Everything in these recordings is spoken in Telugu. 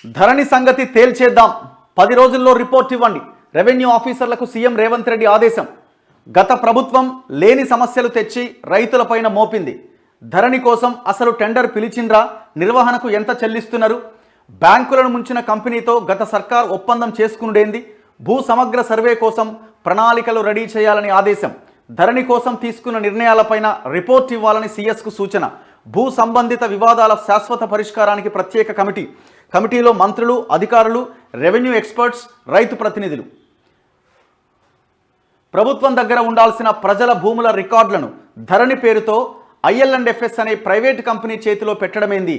ధరణి సంగతి తేల్చేద్దాం, 10 రోజుల్లో రిపోర్ట్ ఇవ్వండి. రెవెన్యూ ఆఫీసర్లకు సీఎం రేవంత్ రెడ్డి ఆదేశం. గత ప్రభుత్వం లేని సమస్యలు తెచ్చి రైతులపైన మోపింది. ధరణి కోసం అసలు టెండర్ పిలిచిండ్రా? నిర్వహణకు ఎంత చెల్లిస్తున్నారు? బ్యాంకులను ముంచిన కంపెనీతో గత సర్కార్ ఒప్పందం చేసుకునుడేంది? భూ సమగ్ర సర్వే కోసం ప్రణాళికలు రెడీ చేయాలని ఆదేశం. ధరణి కోసం తీసుకున్న నిర్ణయాలపైన రిపోర్ట్ ఇవ్వాలని సీఎస్కు సూచన. భూ సంబంధిత వివాదాల శాశ్వత పరిష్కారానికి ప్రత్యేక కమిటీలో మంత్రులు, అధికారులు, రెవెన్యూ ఎక్స్పర్ట్స్, రైతు ప్రతినిధులు. ప్రభుత్వం దగ్గర ఉండాల్సిన ప్రజల భూముల రికార్డులను ధరణి పేరుతో IL&FS అనే ప్రైవేట్ కంపెనీ చేతిలో పెట్టడమేంది?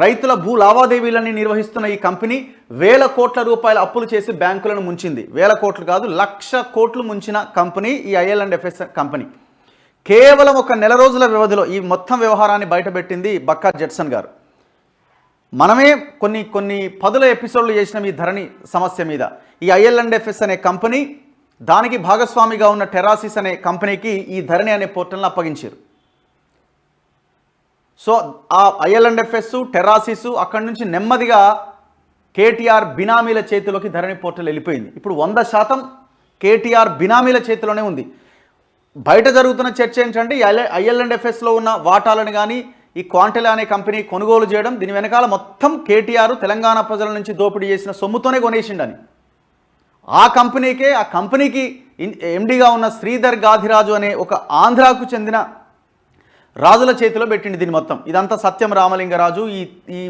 రైతుల భూ లావాదేవీలని నిర్వహిస్తున్న ఈ కంపెనీ వేల కోట్ల రూపాయల అప్పులు చేసి బ్యాంకులను ముంచింది. వేల కోట్లు కాదు, 1,00,000 కోట్లు ముంచిన కంపెనీ ఈ IL&FS కంపెనీ. కేవలం ఒక నెల రోజుల వ్యవధిలో ఈ మొత్తం వ్యవహారాన్ని బయటపెట్టింది బక్కా జెట్సన్ గారు. మనమే కొన్ని పదుల ఎపిసోడ్లు చేసిన ఈ ధరణి సమస్య మీద. ఈ IL&FS అనే కంపెనీ, దానికి భాగస్వామిగా ఉన్న టెరాసిస్ అనే కంపెనీకి ఈ ధరణి అనే పోర్టల్ని అప్పగించారు. సో ఆ IL&FS, టెరాసిస్ అక్కడి నుంచి నెమ్మదిగా కేటీఆర్ బినామీల చేతిలోకి ధరణి పోర్టల్ వెళ్ళిపోయింది. ఇప్పుడు 100% కేటీఆర్ బినామీల చేతిలోనే ఉంది. బయట జరుగుతున్న చర్చ ఏంటంటే IL&FSలో ఉన్న వాటాలను కానీ ఈ క్వాంటెలా అనే కంపెనీ కొనుగోలు చేయడం, దీని వెనకాల మొత్తం కేటీఆర్ తెలంగాణ ప్రజల నుంచి దోపిడీ చేసిన సొమ్ముతోనే కొనేసిండని. ఆ కంపెనీకి ఎండిగా ఉన్న శ్రీధర్ గాధిరాజు అనే ఒక ఆంధ్రాకు చెందిన రాజుల చేతిలో పెట్టింది దీని మొత్తం. ఇదంతా సత్యం రామలింగరాజు,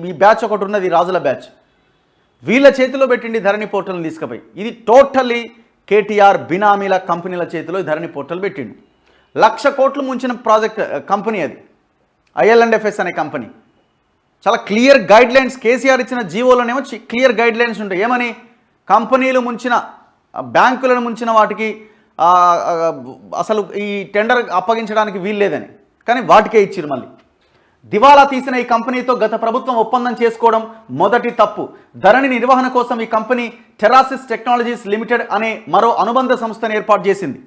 ఈ బ్యాచ్ ఒకటి ఉన్నది, రాజుల బ్యాచ్. వీళ్ళ చేతిలో పెట్టింది ధరణి పోర్టల్ని తీసుకుపోయి. ఇది టోటల్లీ కేటీఆర్ బినామీల కంపెనీల చేతిలో ధరణి పోర్టల్ పెట్టిండు. 1,00,000 కోట్లు ముంచిన ప్రాజెక్ట్ కంపెనీ అది IL&FS అనే కంపెనీ. చాలా క్లియర్ గైడ్లైన్స్, కేసీఆర్ ఇచ్చిన జీవోలోనేమో క్లియర్ గైడ్లైన్స్ ఉంటాయి. ఏమని? కంపెనీలు ముంచిన, బ్యాంకులను ముంచిన వాటికి అసలు ఈ టెండర్ అప్పగించడానికి వీల్లేదని, కానీ వాటికే ఇచ్చిరు. మళ్ళీ దివాలా తీసిన ఈ కంపెనీతో గత ప్రభుత్వం ఒప్పందం చేసుకోవడం మొదటి తప్పు. ధరణి నిర్వహణ కోసం ఈ కంపెనీ టెరాసిస్ టెక్నాలజీస్ లిమిటెడ్ అనే మరో అనుబంధ సంస్థను ఏర్పాటు చేసింది.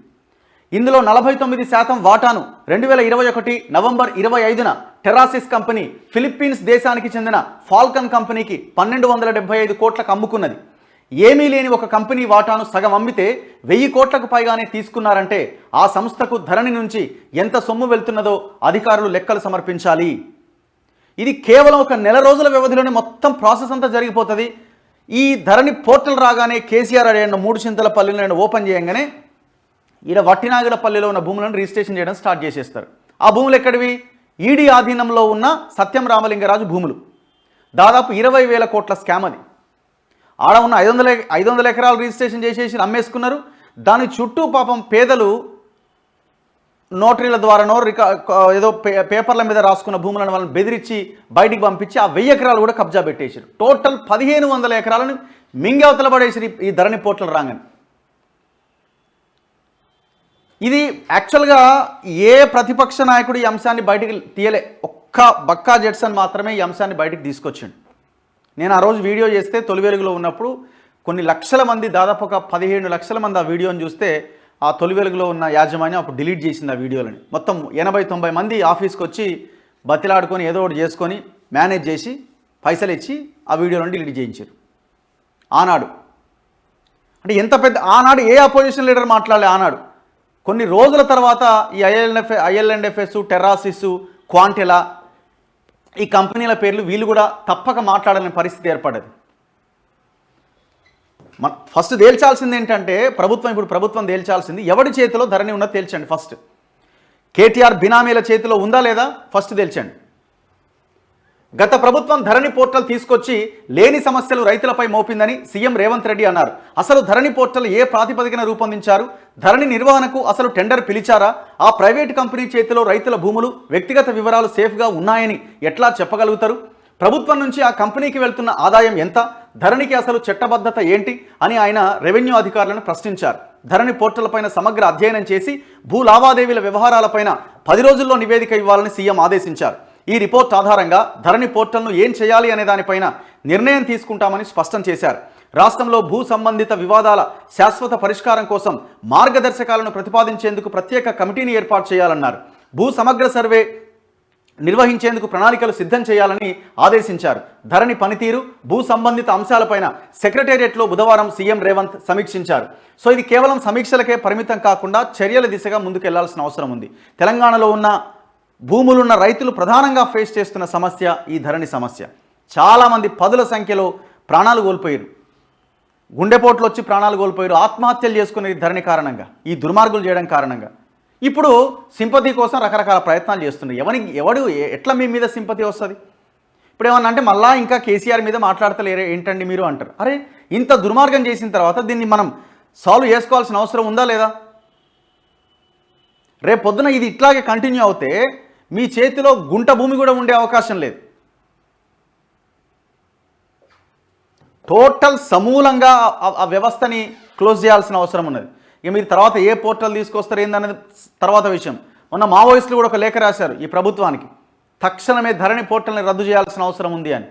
ఇందులో 49% వాటాను 2021 నవంబర్ 25న టెరాసిస్ కంపెనీ ఫిలిప్పీన్స్ దేశానికి చెందిన ఫాల్కన్ కంపెనీకి 1,275 కోట్లకు అమ్ముకున్నది. ఏమీ లేని ఒక కంపెనీ వాటాను సగం అమ్మితే 1,000 కోట్లకు పైగానే తీసుకున్నారంటే ఆ సంస్థకు ధరణి నుంచి ఎంత సొమ్ము వెళ్తున్నదో అధికారులు లెక్కలు సమర్పించాలి. ఇది కేవలం ఒక నెల రోజుల వ్యవధిలోనే మొత్తం ప్రాసెస్ అంతా జరిగిపోతుంది. ఈ ధరణి పోర్టల్ రాగానే కేసీఆర్ అడిగిన 3 చింతలపల్లిని ఓపెన్ చేయగానే ఈడ వట్టినాగడపల్లిలో ఉన్న భూములను రిజిస్ట్రేషన్ చేయడం స్టార్ట్ చేసేస్తారు. ఆ భూములు ఎక్కడివి? ఈడీ ఆధీనంలో ఉన్న సత్యం రామలింగరాజు భూములు. దాదాపు 20,000 కోట్ల స్కామ్ అది. ఆడ ఉన్న 500 ఎకరాలు రిజిస్ట్రేషన్ చేసేసి అమ్మేసుకున్నారు. దాని చుట్టూ పాపం పేదలు నోటరీల ద్వారానో ఏదో పేపర్ల మీద రాసుకున్న భూములను వాళ్ళని బెదిరించి బయటికి పంపించి ఆ 1000 ఎకరాలు కూడా కబ్జా పెట్టేసారు. టోటల్ 1,500 ఎకరాలను మింగవతల పడేసారు ఈ ధరణి పోర్టల్ రాగానే. ఇది యాక్చువల్గా ఏ ప్రతిపక్ష నాయకుడు ఈ అంశాన్ని బయటికి తీయలే. ఒక్క బక్కా జెట్సన్ మాత్రమే ఈ అంశాన్ని బయటికి తీసుకొచ్చిండు. నేను ఆ రోజు వీడియో చేస్తే తొలి వెలుగులో ఉన్నప్పుడు కొన్ని లక్షల మంది, దాదాపు ఒక 15 లక్షల మంది ఆ వీడియోని చూస్తే ఆ తొలి వెలుగులో ఉన్న యాజమాన్యం అప్పుడు డిలీట్ చేసింది ఆ వీడియోలని. మొత్తం 80-90 మంది ఆఫీస్కి వచ్చి బతిలాడుకొని ఏదో ఒకటి చేసుకొని మేనేజ్ చేసి పైసలు ఇచ్చి ఆ వీడియోలను డిలీట్ చేయించారు. ఆనాడు అంటే ఎంత పెద్ద, ఆనాడు ఏ అపోజిషన్ లీడర్ మాట్లాడలే. ఆనాడు కొన్ని రోజుల తర్వాత ఈ IL&FS, టెరాసిస్, క్వాంటెలా ఈ కంపెనీల పేర్లు వీళ్ళు కూడా తప్పక మాట్లాడాలని పరిస్థితి ఏర్పడ్డది. ఫస్ట్ తేల్చాల్సింది ఏంటంటే ప్రభుత్వం తేల్చాల్సింది ఎవడి చేతిలో ధరణి ఉన్నది తేల్చండి. ఫస్ట్ కేటీఆర్ బినామీల చేతిలో ఉందా లేదా ఫస్ట్ తేల్చండి. గత ప్రభుత్వం ధరణి పోర్టల్ తీసుకొచ్చి లేని సమస్యలు రైతులపై మోపిందని సీఎం రేవంత్ రెడ్డి అన్నారు. అసలు ధరణి పోర్టల్ ఏ ప్రాతిపదికన రూపొందించారు? ధరణి నిర్వహణకు అసలు టెండర్ పిలిచారా? ఆ ప్రైవేట్ కంపెనీ చేతిలో రైతుల భూములు, వ్యక్తిగత వివరాలు సేఫ్గా ఉన్నాయని ఎట్లా చెప్పగలుగుతారు? ప్రభుత్వం నుంచి ఆ కంపెనీకి వెళ్తున్న ఆదాయం ఎంత? ధరణికి అసలు చట్టబద్ధత ఏంటి అని ఆయన రెవెన్యూ అధికారులను ప్రశ్నించారు. ధరణి పోర్టల్ పైన సమగ్ర అధ్యయనం చేసి భూ లావాదేవీల వ్యవహారాలపైన 10 రోజుల్లో నివేదిక ఇవ్వాలని సీఎం ఆదేశించారు. ఈ రిపోర్ట్ ఆధారంగా ధరణి పోర్టల్ను ఏం చేయాలి అనే దానిపైన నిర్ణయం తీసుకుంటామని స్పష్టం చేశారు. రాష్ట్రంలో భూ సంబంధిత వివాదాల శాశ్వత పరిష్కారం కోసం మార్గదర్శకాలను ప్రతిపాదించేందుకు ప్రత్యేక కమిటీని ఏర్పాటు చేయాలన్నారు. భూ సమగ్ర సర్వే నిర్వహించేందుకు ప్రణాళికలు సిద్ధం చేయాలని ఆదేశించారు. ధరణి పనితీరు, భూ సంబంధిత అంశాలపైన సెక్రటేరియట్లో బుధవారం సీఎం రేవంత్ సమీక్షించారు. సో ఇది కేవలం సమీక్షలకే పరిమితం కాకుండా చర్యల దిశగా ముందుకెళ్లాల్సిన అవసరం ఉంది. తెలంగాణలో ఉన్న భూములున్న రైతులు ప్రధానంగా ఫేస్ చేస్తున్న సమస్య ఈ ధరణి సమస్య. చాలామంది పదుల సంఖ్యలో ప్రాణాలు కోల్పోయారు, గుండెపోట్లు వచ్చి ప్రాణాలు కోల్పోయారు, ఆత్మహత్యలు చేసుకునే ధరణి కారణంగా, ఈ దుర్మార్గులు చేయడం కారణంగా. ఇప్పుడు సింపతి కోసం రకరకాల ప్రయత్నాలు చేస్తున్నారు. ఎవడు ఎట్లా మీ మీద సింపతి వస్తుంది? ఇప్పుడు ఏమన్నా అంటే మళ్ళా ఇంకా కేసీఆర్ మీద మాట్లాడతలేరే ఏంటండి మీరు అంటారు. అరే ఇంత దుర్మార్గం చేసిన తర్వాత దీన్ని మనం సాల్వ్ చేసుకోవాల్సిన అవసరం ఉందా లేదా? రేపు పొద్దున ఇది ఇట్లాగే కంటిన్యూ అవుతే మీ చేతిలో గుంట భూమి కూడా ఉండే అవకాశం లేదు. టోటల్ సమూలంగా ఆ వ్యవస్థని క్లోజ్ చేయాల్సిన అవసరం ఉన్నది. ఇక మీరు తర్వాత ఏ పోర్టల్ తీసుకొస్తారు ఏందనేది తర్వాత విషయం. మొన్న మావోయిస్టులు కూడా ఒక లేఖ రాశారు ఈ ప్రభుత్వానికి, తక్షణమే ధరణి పోర్టల్ని రద్దు చేయాల్సిన అవసరం ఉంది అని.